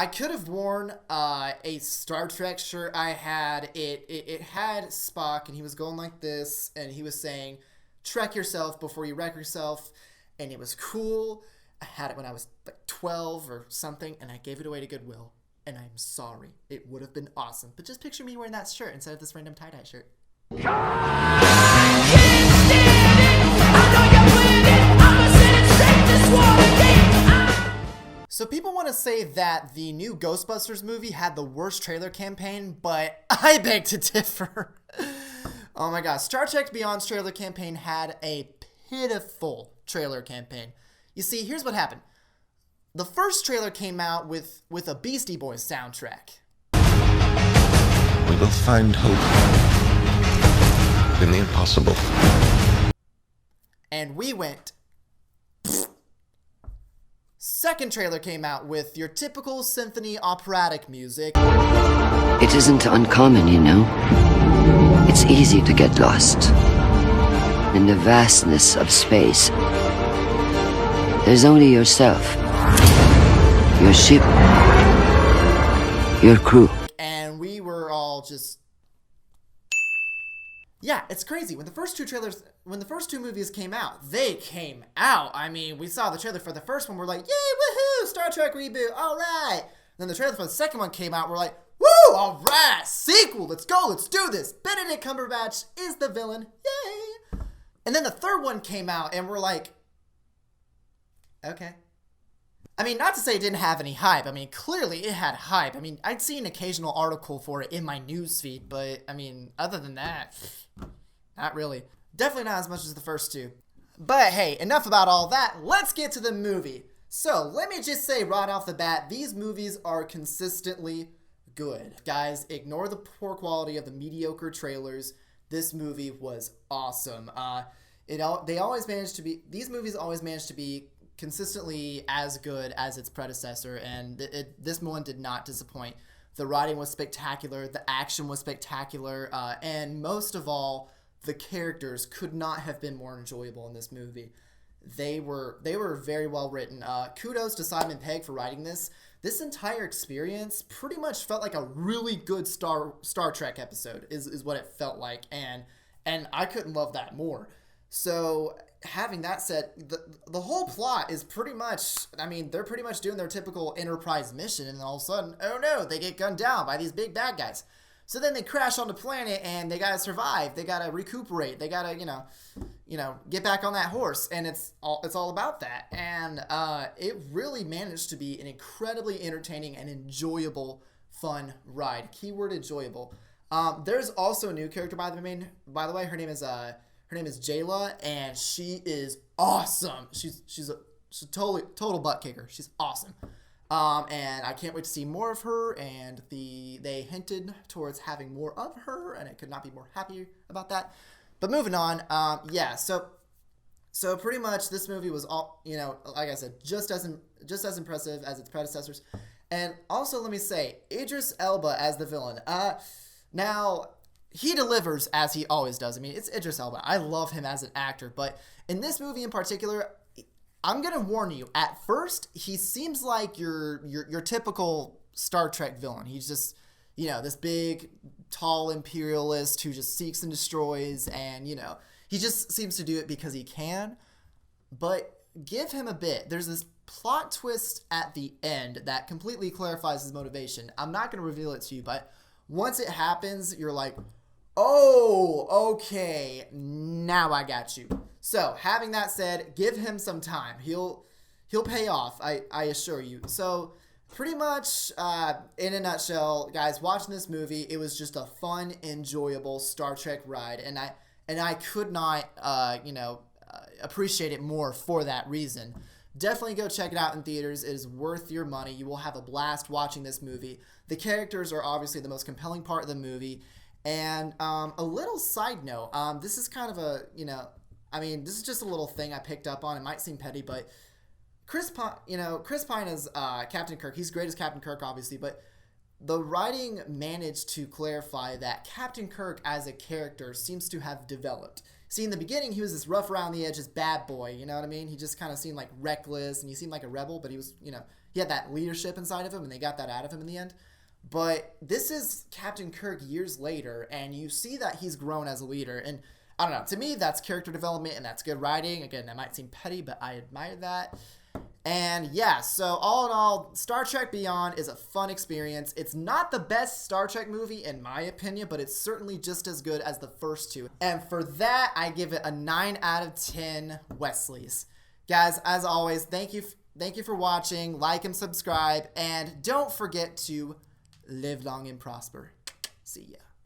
I could have worn a Star Trek shirt. I had it had Spock, and he was going like this, and he was saying, "Trek yourself before you wreck yourself," and it was cool. I had it when I was like 12 or something, and I gave it away to Goodwill, and I'm sorry. It would have been awesome, but just picture me wearing that shirt instead of this random tie-dye shirt. So people want to say that the new Ghostbusters movie had the worst trailer campaign, but I beg to differ. Oh my gosh, Star Trek Beyond's trailer campaign had a pitiful trailer campaign. You see, here's what happened. The first trailer came out with a Beastie Boys soundtrack. We will find hope in the impossible. And we went... Second trailer came out with your typical symphony operatic music. It isn't uncommon, you know. It's easy to get lost in the vastness of space. There's only yourself, your ship, your crew. And we were all just... Yeah, it's crazy. When the first two movies came out, they came out. I mean, we saw the trailer for the first one, we're like, yay, woohoo, Star Trek reboot, all right. Then the trailer for the second one came out, we're like, woo, all right, sequel, let's go, let's do this. Benedict Cumberbatch is the villain, yay. And then the third one came out, and we're like, okay. I mean, not to say it didn't have any hype. I mean, clearly it had hype. I mean, I'd see an occasional article for it in my newsfeed, but, I mean, other than that, not really. Definitely not as much as the first two. But hey, enough about all that. Let's get to the movie. So, let me just say right off the bat, these movies are consistently good. Guys, ignore the poor quality of the mediocre trailers. This movie was awesome. These movies always manage to be consistently as good as its predecessor, and this one did not disappoint. The writing was spectacular, the action was spectacular, and most of all, the characters could not have been more enjoyable in this movie. They were very well written. Kudos to Simon Pegg for writing this. This entire experience pretty much felt like a really good Star Trek episode, is what it felt like, and I couldn't love that more. So, having that said, the whole plot is pretty much, I mean, they're pretty much doing their typical Enterprise mission, and then all of a sudden, oh no, they get gunned down by these big bad guys. So then they crash on the planet, and they gotta survive, they gotta recuperate, they gotta, get back on that horse, and it's all about that. And it really managed to be an incredibly entertaining and enjoyable, fun ride. Keyword enjoyable. There's also a new character, by the way, her name is Jayla, and she is awesome. She's a total butt kicker. She's awesome. And I can't wait to see more of her, and they hinted towards having more of her, and I could not be more happy about that. But moving on, so pretty much this movie was all, like I said, just as impressive as its predecessors. And also, let me say, Idris Elba as the villain. Now, he delivers as he always does. I mean, it's Idris Elba. I love him as an actor, but in this movie in particular, I'm gonna warn you. At first, he seems like your typical Star Trek villain. He's just, this big, tall imperialist who just seeks and destroys, and he just seems to do it because he can. But give him a bit. There's this plot twist at the end that completely clarifies his motivation. I'm not gonna reveal it to you, but once it happens, you're like, oh, okay, now I got you. So, having that said, give him some time. He'll pay off, I assure you. So, pretty much, in a nutshell, guys, watching this movie, it was just a fun, enjoyable Star Trek ride, and I could not, appreciate it more for that reason. Definitely go check it out in theaters. It is worth your money. You will have a blast watching this movie. The characters are obviously the most compelling part of the movie. And a little side note, this is kind of this is just a little thing I picked up on. It might seem petty, but Chris Pine is Captain Kirk. He's great as Captain Kirk, obviously, but the writing managed to clarify that Captain Kirk as a character seems to have developed. See, in the beginning, he was this rough around the edges bad boy, you know what I mean? He just kind of seemed like reckless, and he seemed like a rebel, but he was, he had that leadership inside of him, and they got that out of him in the end. But this is Captain Kirk years later, and you see that he's grown as a leader. And I don't know, to me, that's character development, and that's good writing. Again, that might seem petty, but I admire that. And yeah, so all in all, Star Trek Beyond is a fun experience. It's not the best Star Trek movie in my opinion, but it's certainly just as good as the first two. And for that, I give it a 9 out of 10 Wesleys. Guys, as always, thank you for watching. Like and subscribe, and don't forget to live long and prosper. See ya.